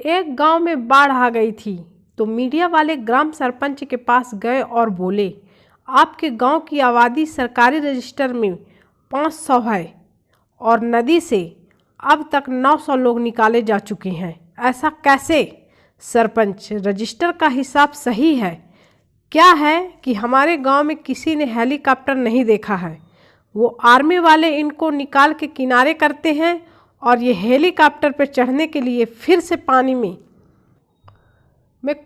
एक गांव में बाढ़ आ गई थी तो मीडिया वाले ग्राम सरपंच के पास गए और बोले, आपके गांव की आबादी सरकारी रजिस्टर में 500 है और नदी से अब तक 900 लोग निकाले जा चुके हैं। ऐसा कैसे? सरपंच, रजिस्टर का हिसाब सही है। क्या है कि हमारे गांव में किसी ने हेलीकॉप्टर नहीं देखा है। वो आर्मी वाले इनको निकाल के किनारे करते हैं और ये हेलीकॉप्टर पर चढ़ने के लिए फिर से पानी में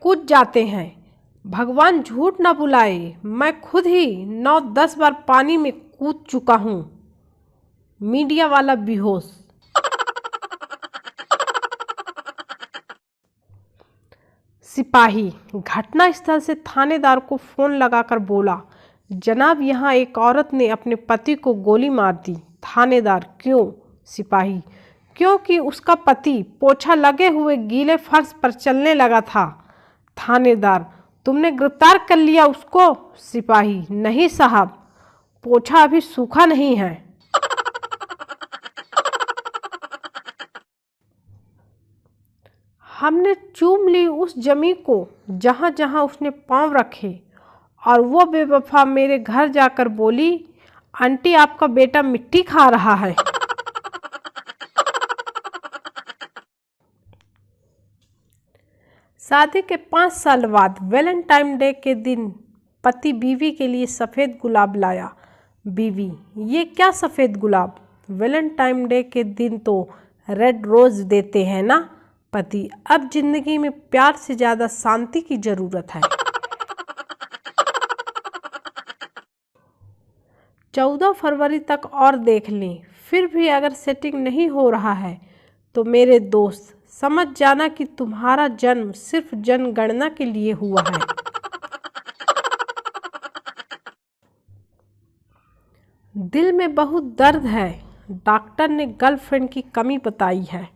कूद जाते हैं। भगवान झूठ ना बुलाए, मैं खुद ही 9-10 बार पानी में कूद चुका हूँ। मीडिया वाला बेहोश। सिपाही घटना स्थल से थानेदार को फोन लगाकर बोला, जनाब यहाँ एक औरत ने अपने पति को गोली मार दी। थानेदार, क्यों? सिपाही, क्योंकि उसका पति पोछा लगे हुए गीले फर्श पर चलने लगा था। थानेदार, तुमने गिरफ्तार कर लिया उसको? सिपाही, नहीं साहब, पोछा अभी सूखा नहीं है। हमने चूम ली उस जमी को जहाँ जहाँ उसने पांव रखे और वो बेवफा मेरे घर जाकर बोली, आंटी आपका बेटा मिट्टी खा रहा है। शादी के 5 साल बाद वैलेंटाइन डे के दिन पति बीवी के लिए सफ़ेद गुलाब लाया। बीवी, ये क्या सफ़ेद गुलाब? वैलेंटाइन डे के दिन तो रेड रोज देते हैं ना। पति, अब जिंदगी में प्यार से ज़्यादा शांति की ज़रूरत है। 14 फरवरी तक और देख लें, फिर भी अगर सेटिंग नहीं हो रहा है तो मेरे दोस्त समझ जाना कि तुम्हारा जन्म सिर्फ जनगणना के लिए हुआ है। दिल में बहुत दर्द है, डॉक्टर ने गर्लफ्रेंड की कमी बताई है।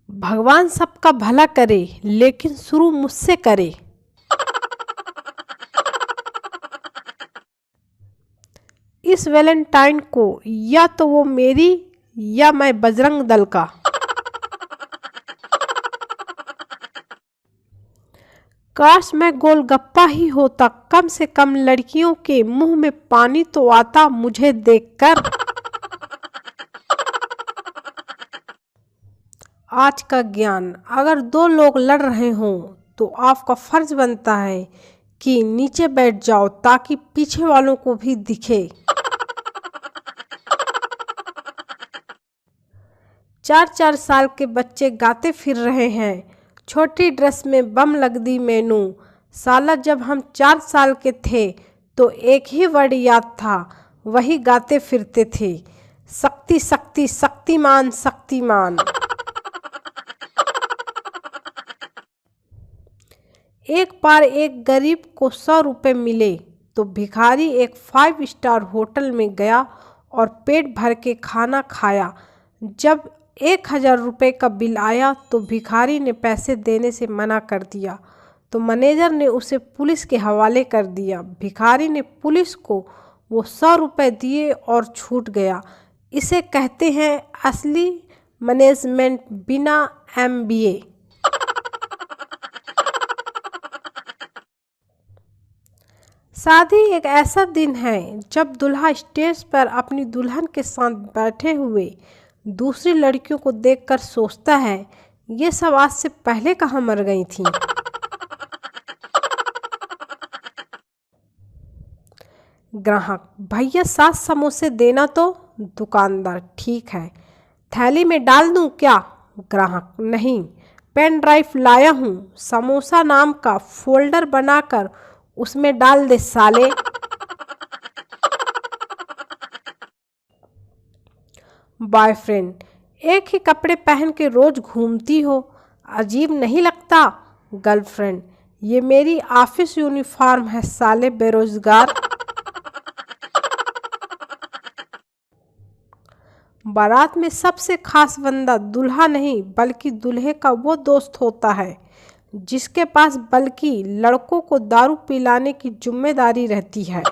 भगवान सबका भला करे लेकिन शुरू मुझसे करे। इस वैलेंटाइन को या तो वो मेरी या मैं बजरंग दल का। काश मैं गोलगप्पा ही होता, कम से कम लड़कियों के मुंह में पानी तो आता मुझे देखकर। आज का ज्ञान, अगर 2 लोग लड़ रहे हों तो आपका फर्ज बनता है कि नीचे बैठ जाओ ताकि पीछे वालों को भी दिखे। 4-4 साल के बच्चे गाते फिर रहे हैं, छोटी ड्रेस में बम लग दी मैनू। साला जब हम 4 साल के थे तो एक ही वर्ड याद था, वही गाते फिरते थे, शक्ति शक्ति शक्तिमान शक्तिमान। एक बार एक गरीब को 100 रुपये मिले तो भिखारी एक 5 स्टार होटल में गया और पेट भर के खाना खाया। जब 1000 रुपये का बिल आया तो भिखारी ने पैसे देने से मना कर दिया तो मैनेजर ने उसे पुलिस के हवाले कर दिया। भिखारी ने पुलिस को वो 100 रुपये दिए और छूट गया। इसे कहते हैं असली मैनेजमेंट बिना MBA। शादी एक ऐसा दिन है जब दूल्हा स्टेज पर अपनी दुल्हन के साथ बैठे हुए दूसरी लड़कियों को देखकर सोचता है, ये सब आज से पहले कहाँ मर गई थीं। ग्राहक, भैया 7 समोसे देना तो। दुकानदार, ठीक है, थैली में डाल दूं क्या? ग्राहक, नहीं, पेन ड्राइव लाया हूँ, समोसा नाम का फोल्डर बनाकर उसमें डाल दे साले। बॉयफ्रेंड, एक ही कपड़े पहन के रोज घूमती हो, अजीब नहीं लगता? गर्लफ्रेंड, ये मेरी ऑफिस यूनिफॉर्म है साले बेरोजगार। बारात में सबसे खास बंदा दूल्हा नहीं बल्कि दूल्हे का वो दोस्त होता है जिसके पास बल्कि लड़कों को दारू पिलाने की जिम्मेदारी रहती है।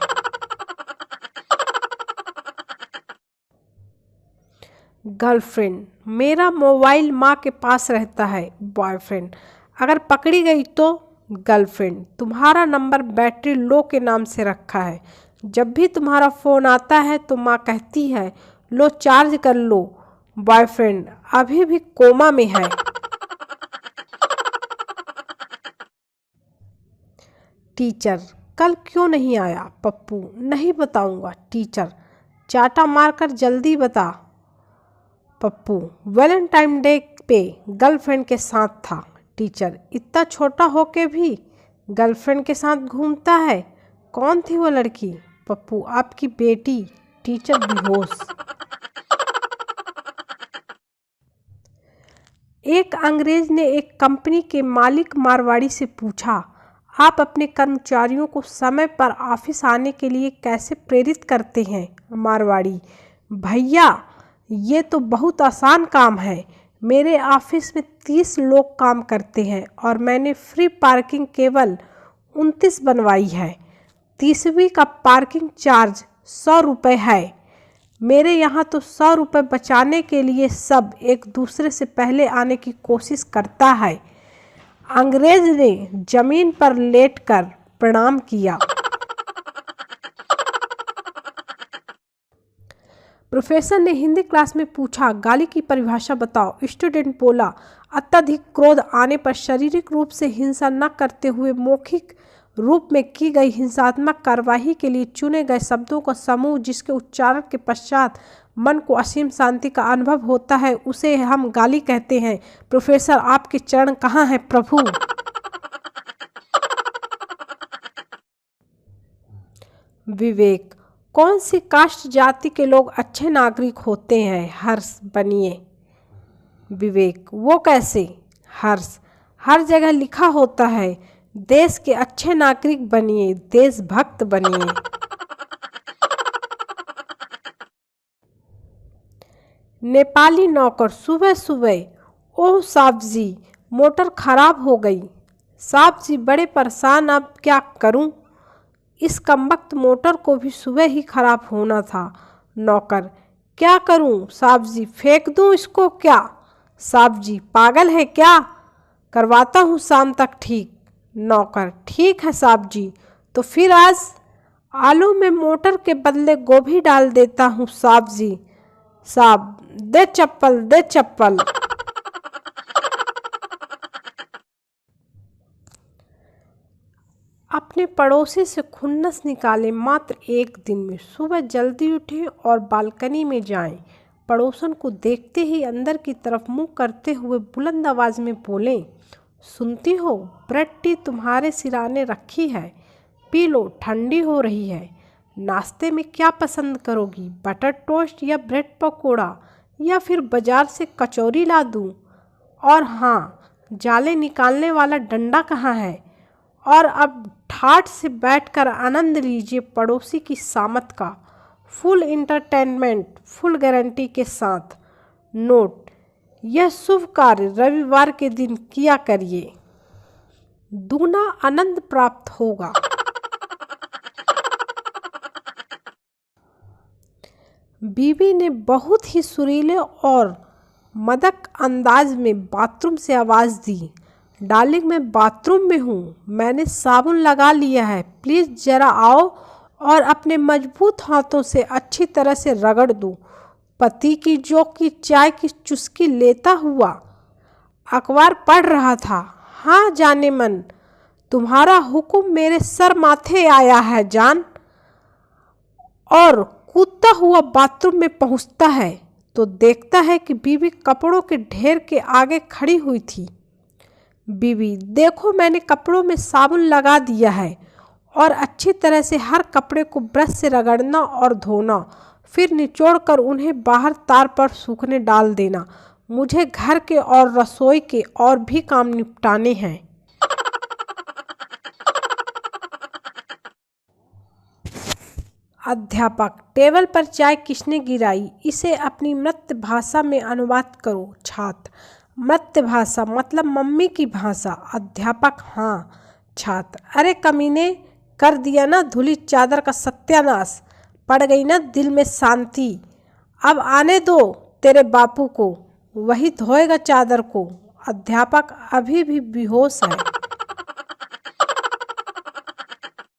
गर्लफ्रेंड, मेरा मोबाइल माँ के पास रहता है। बॉयफ्रेंड, अगर पकड़ी गई तो। गर्लफ्रेंड, तुम्हारा नंबर बैटरी लो के नाम से रखा है। जब भी तुम्हारा फ़ोन आता है तो माँ कहती है लो चार्ज कर लो। बॉयफ्रेंड, अभी भी कोमा में है। टीचर, कल क्यों नहीं आया? पप्पू, नहीं बताऊंगा। टीचर, चाटा मारकर जल्दी बता। पप्पू, वैलेंटाइन डे पे गर्लफ्रेंड के साथ था। टीचर, इतना छोटा होके भी गर्लफ्रेंड के साथ घूमता है? कौन थी वो लड़की? पप्पू, आपकी बेटी। टीचर बेहोश। एक अंग्रेज ने एक कंपनी के मालिक मारवाड़ी से पूछा, आप अपने कर्मचारियों को समय पर ऑफिस आने के लिए कैसे प्रेरित करते हैं? मारवाड़ी, भैया ये तो बहुत आसान काम है। मेरे ऑफिस में 30 लोग काम करते हैं और मैंने फ्री पार्किंग केवल 29 बनवाई है। 30वीं का पार्किंग चार्ज 100 रुपये है। मेरे यहाँ तो 100 रुपये बचाने के लिए सब एक दूसरे से पहले आने की कोशिश करता है। अंग्रेज ने जमीन पर लेटकर प्रणाम किया। प्रोफेसर ने हिंदी क्लास में पूछा, गाली की परिभाषा बताओ। स्टूडेंट बोला, अत्यधिक क्रोध आने पर शारीरिक रूप से हिंसा न करते हुए मौखिक रूप में की गई हिंसात्मक कार्यवाही के लिए चुने गए शब्दों का समूह जिसके उच्चारण के पश्चात मन को असीम शांति का अनुभव होता है, उसे हम गाली कहते हैं। प्रोफेसर, आपके चरण कहाँ हैं प्रभु? विवेक, कौन सी कास्ट जाति के लोग अच्छे नागरिक होते हैं? हर्ष, बनिए। विवेक, वो कैसे? हर्ष, हर जगह लिखा होता है देश के अच्छे नागरिक बनिए, देशभक्त बनिए। नेपाली नौकर सुबह सुबह, ओह साहब जी मोटर खराब हो गई। साहब जी बड़े परेशान, अब क्या करूं? इस कमबख्त मोटर को भी सुबह ही खराब होना था। नौकर, क्या करूं साहब जी, फेंक दूं इसको क्या? साहब जी, पागल है क्या? करवाता हूं शाम तक ठीक। नौकर, ठीक है साहब जी, तो फिर आज आलू में मोटर के बदले गोभी डाल देता हूँ साहब जी। साहब, दे चप्पल, दे चप्पल। अपने पड़ोसी से खुन्नस निकाले मात्र एक दिन में। सुबह जल्दी उठे और बालकनी में जाएं। पड़ोसन को देखते ही अंदर की तरफ मुंह करते हुए बुलंद आवाज में बोले, सुनती हो, ब्रेड टी तुम्हारे सिराने रखी है, पी लो, ठंडी हो रही है। नाश्ते में क्या पसंद करोगी, बटर टोस्ट या ब्रेड पकौड़ा, या फिर बाजार से कचौरी ला दूं? और हाँ, जाले निकालने वाला डंडा कहाँ है? और अब ठाठ से बैठकर आनंद लीजिए पड़ोसी की सामत का। फुल इंटरटेनमेंट, फुल गारंटी के साथ। नोट, यह शुभ कार्य रविवार के दिन किया करिए, दूना आनंद प्राप्त होगा। बीवी ने बहुत ही सुरीले और मदक अंदाज में बाथरूम से आवाज़ दी, डार्लिंग मैं बाथरूम में हूँ, मैंने साबुन लगा लिया है, प्लीज़ ज़रा आओ और अपने मजबूत हाथों से अच्छी तरह से रगड़ दो। पति की जो की चाय की चुस्की लेता हुआ अखबार पढ़ रहा था। हाँ जाने मन, तुम्हारा हुक्म मेरे सर माथे आया है जान। और कूदता हुआ बाथरूम में पहुंचता है तो देखता है कि बीवी कपड़ों के ढेर के आगे खड़ी हुई थी। बीवी, देखो मैंने कपड़ों में साबुन लगा दिया है और अच्छी तरह से हर कपड़े को ब्रश से रगड़ना और धोना, फिर निचोड़कर उन्हें बाहर तार पर सूखने डाल देना। मुझे घर के और रसोई के और भी काम निपटाने हैं। अध्यापक, टेबल पर चाय किसने गिराई, इसे अपनी मातृभाषा में अनुवाद करो। छात्र, मातृभाषा मतलब मम्मी की भाषा। अध्यापक, हाँ। छात्र, अरे कमीने, कर दिया ना धुली चादर का सत्यानाश, पड़ गई ना दिल में शांति। अब आने दो तेरे बापू को, वही धोएगा चादर को। अध्यापक अभी भी बेहोश है।